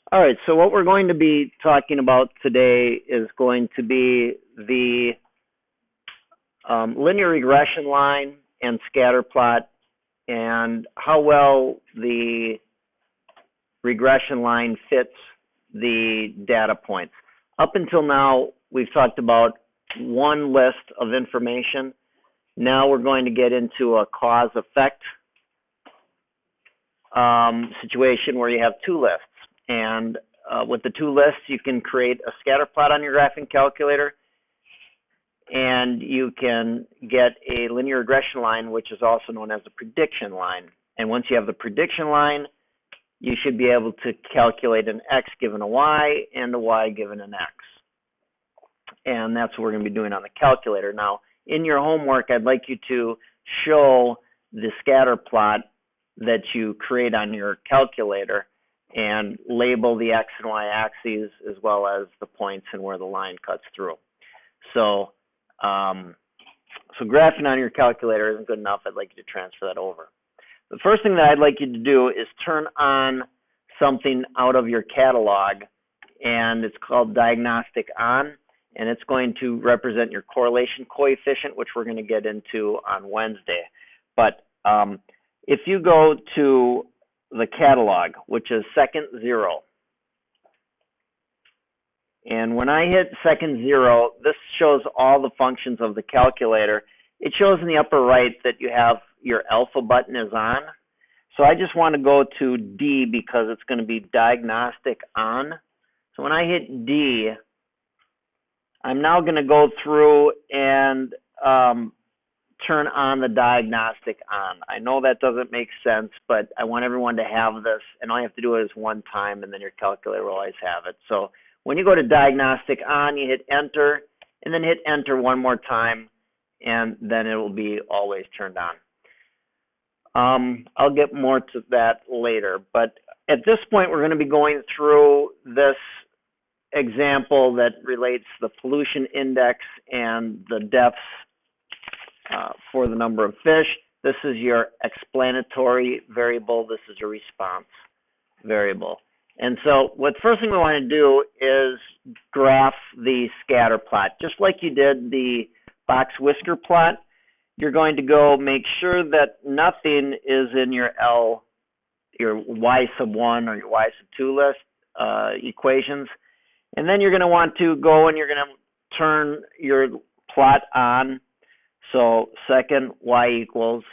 All right, so what we're going to be talking about today is going to be the linear regression line and scatter plot and how well the regression line fits the data points. Up until now, we've talked about one list of information. Now we're going to get into a cause-effect situation where you have two lists. And with the two lists, you can create a scatter plot on your graphing calculator, and you can get a linear regression line, which is also known as a prediction line. And once you have the prediction line, you should be able to calculate an x given a y and a y given an x. And that's what we're going to be doing on the calculator. Now, in your homework, I'd like you to show the scatter plot that you create on your calculator and label the x and y axes as well as the points and where the line cuts through. So graphing on your calculator isn't good enough. I'd like you to transfer that over. The first thing that I'd like you to do is turn on something out of your catalog, and it's called diagnostic on, and it's going to represent your correlation coefficient, which we're going to get into on Wednesday. But if you go to the catalog, which is second 0. And when I hit second 0, this shows all the functions of the calculator. It shows in the upper right that you have your alpha button is on. So I just want to go to D because it's going to be diagnostic on. So when I hit D, I'm now going to go through and turn on the diagnostic on. I know that doesn't make sense, but I want everyone to have this, and all you have to do is one time, and then your calculator will always have it. So when you go to diagnostic on, you hit enter, and then hit enter one more time, and then it will be always turned on. I'll get more to that later, but at this point, we're going to be going through this example that relates the pollution index and the depths for the number of fish. This is your explanatory variable. This is your response variable. And so what first thing we want to do is graph the scatter plot. Just like you did the box whisker plot, you're going to go make sure that nothing is in your y sub 1 or your y sub 2 list equations. And then you're going to want to go and you're going to turn your plot on. So second y equals,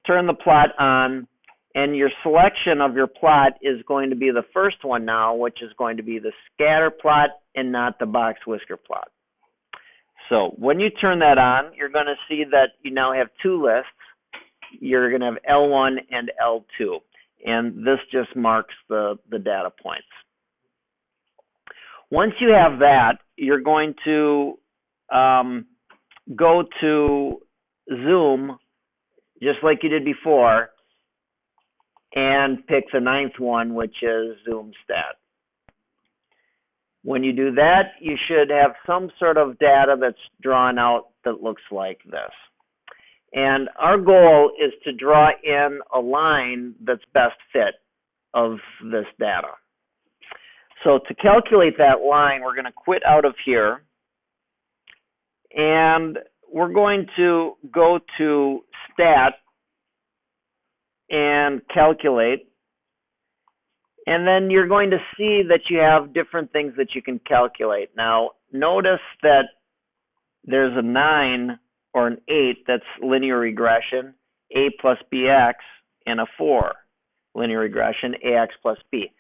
turn the plot on, and your selection of your plot is going to be the first one now, which is going to be the scatter plot and not the box whisker plot. So when you turn that on, you're going to see that you now have two lists. You're going to have L1 and L2, and this just marks the data points. Once you have that, you're going to go to Zoom, just like you did before, and pick the 9th one, which is Zoom Stat. When you do that, you should have some sort of data that's drawn out that looks like this. And our goal is to draw in a line that's best fit of this data. So to calculate that line, we're going to quit out of here. And we're going to go to stat and calculate. And then you're going to see that you have different things that you can calculate. Now, notice that there's a 9 or an 8 that's linear regression, A plus BX, and a 4 linear regression, AX plus B.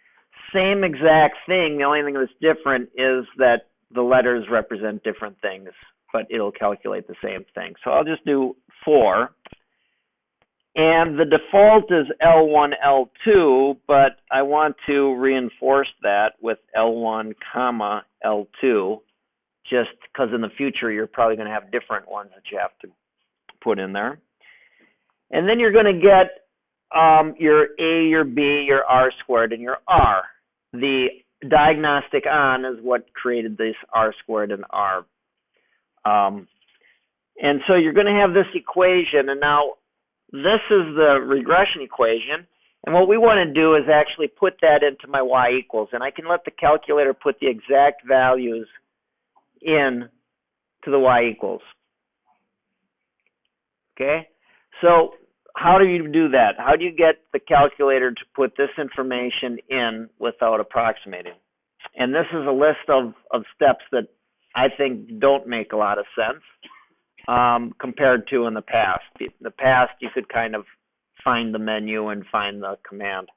Same exact thing. The only thing that's different is that the letters represent different things, but it'll calculate the same thing. So I'll just do 4. And the default is L1, L2, but I want to reinforce that with L1, comma, L2, just because in the future you're probably going to have different ones that you have to put in there. And then you're going to get your A, your B, your R squared, and your R. The diagnostic on is what created this R squared and R. And so you're going to have this equation, and now this is the regression equation, And what we want to do is actually put that into my y equals, and I can let the calculator put the exact values in to the y equals. Okay, so how do you do that? How do you get the calculator to put this information in without approximating? And this is a list of steps that I think don't make a lot of sense compared to in the past. In the past, you could kind of find the menu and find the command.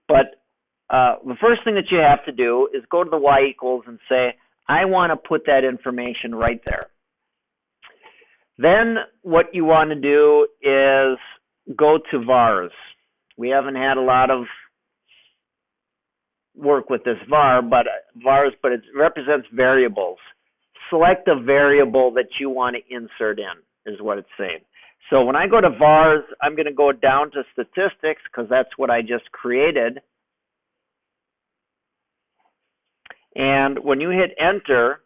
But the first thing that you have to do is go to the y equals and say, I want to put that information right there. Then what you want to do is go to vars. We haven't had a lot of work with this vars, but it represents variables. Select a variable that you want to insert in, is what it's saying. So when I go to vars, I'm going to go down to statistics because that's what I just created. And when you hit enter,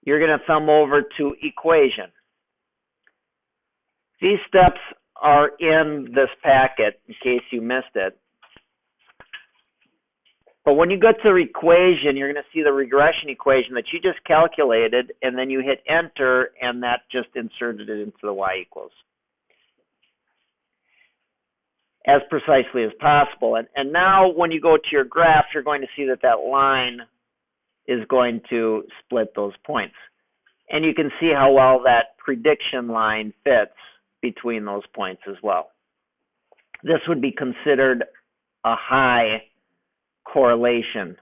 you're going to thumb over to equation. These steps are in this packet in case you missed it. But when you go to equation, you're going to see the regression equation that you just calculated, and then you hit enter, and that just inserted it into the y equals as precisely as possible. And now when you go to your graph, you're going to see that that line is going to split those points. And you can see how well that prediction line fits between those points as well. This would be considered a high correlation,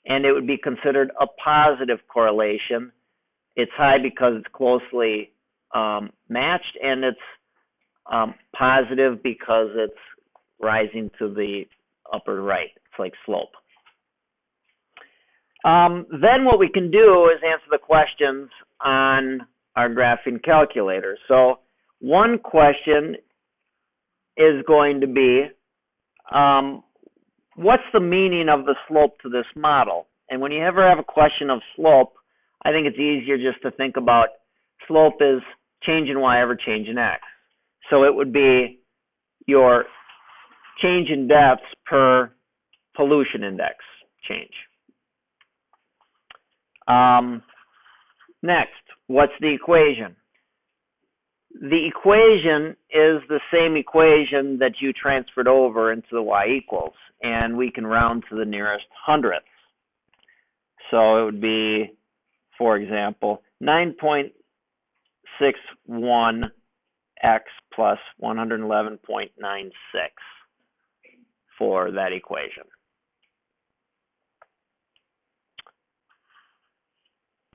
and it would be considered a positive correlation. It's high because it's closely matched, and it's positive because it's rising to the upper right. It's like slope. Then what we can do is answer the questions on our graphing calculator. So one question is going to be, what's the meaning of the slope to this model? And when you ever have a question of slope, I think it's easier just to think about slope is change in y over change in x. So it would be your change in depths per pollution index change. Next, what's the equation? The equation is the same equation that you transferred over into the y equals, and we can round to the nearest hundredths. So it would be, for example, 9.61x plus 111.96 for that equation.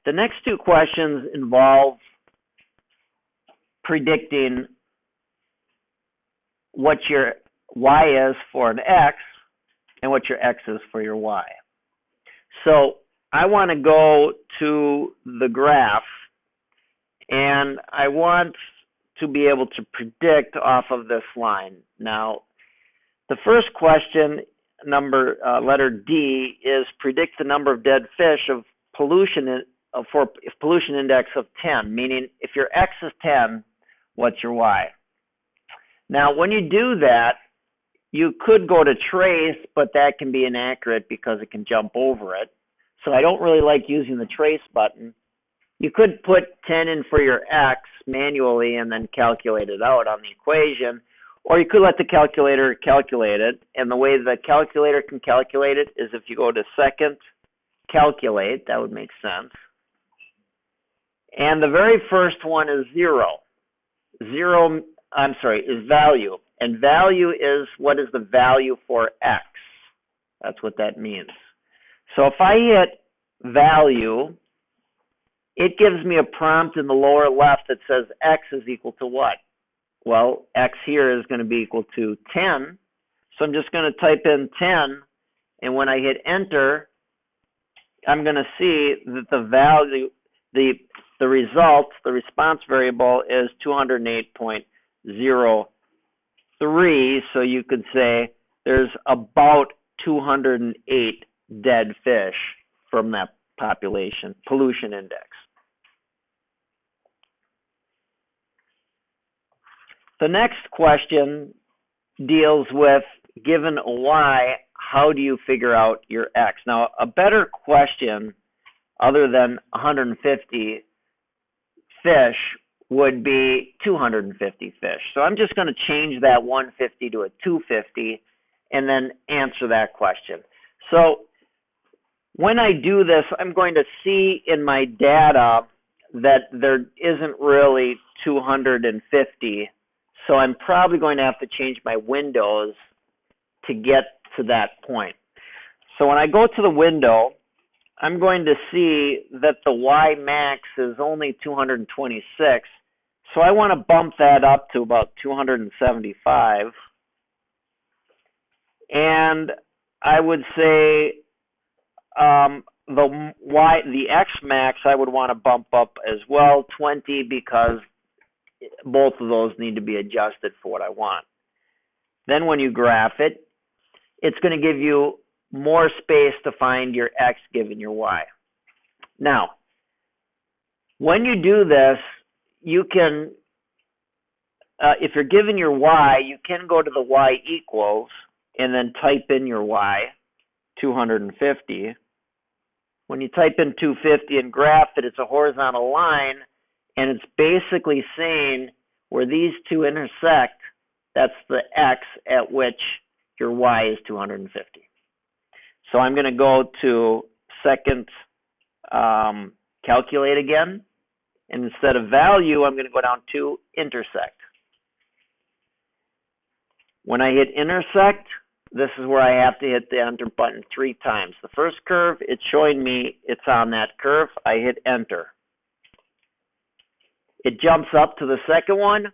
The next two questions involve predicting what your y is for an x and what your x is for your y. So I want to go to the graph, and I want to be able to predict off of this line. Now, the first question, letter D, is predict the number of dead fish of pollution for pollution index of 10, meaning if your x is 10, what's your y? Now, when you do that, you could go to trace, but that can be inaccurate because it can jump over it. So I don't really like using the trace button. You could put 10 in for your x manually and then calculate it out on the equation, or you could let the calculator calculate it. And the way the calculator can calculate it is if you go to second, calculate, that would make sense. And the very first one is zero. Is value. And value is what is the value for x. That's what that means. So if I hit value, it gives me a prompt in the lower left that says x is equal to what? Well, x here is going to be equal to 10. So I'm just going to type in 10, and when I hit enter, I'm going to see that the value, the result, the response variable is 208.03. So you could say there's about 208 dead fish from that population pollution index. The next question deals with given a y, how do you figure out your x? Now, a better question other than 150 fish would be 250 fish. So I'm just going to change that 150 to a 250 and then answer that question. So when I do this, I'm going to see in my data that there isn't really 250. So I'm probably going to have to change my windows to get to that point. So when I go to the window, I'm going to see that the Y max is only 226. So I want to bump that up to about 275. And I would say the X max I would want to bump up as well, 20, because both of those need to be adjusted for what I want. Then when you graph it, it's going to give you more space to find your X given your Y. Now, when you do this, you can, if you're given your Y, you can go to the Y equals and then type in your Y, 250. When you type in 250 and graph it, it's a horizontal line, and it's basically saying where these two intersect, that's the X at which your Y is 250. So I'm going to go to second calculate again, and instead of value, I'm going to go down to intersect. When I hit intersect, this is where I have to hit the enter button 3 times. The first curve, it's showing me it's on that curve. I hit enter. It jumps up to the second one.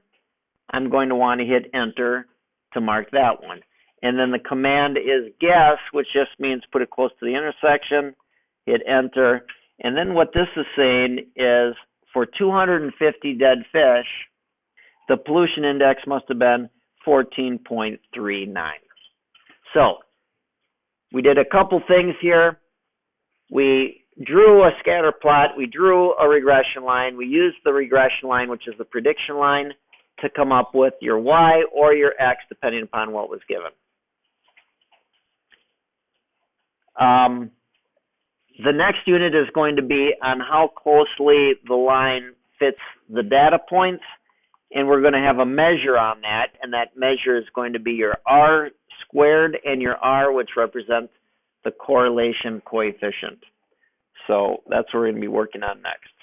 I'm going to want to hit enter to mark that one. And then the command is guess, which just means put it close to the intersection, hit enter. And then what this is saying is for 250 dead fish, the pollution index must have been 14.39. So we did a couple things here. We drew a scatter plot. We drew a regression line. We used the regression line, which is the prediction line, to come up with your Y or your X, depending upon what was given. The next unit is going to be on how closely the line fits the data points, and we're going to have a measure on that, and that measure is going to be your R squared and your R, which represents the correlation coefficient. So that's what we're going to be working on next.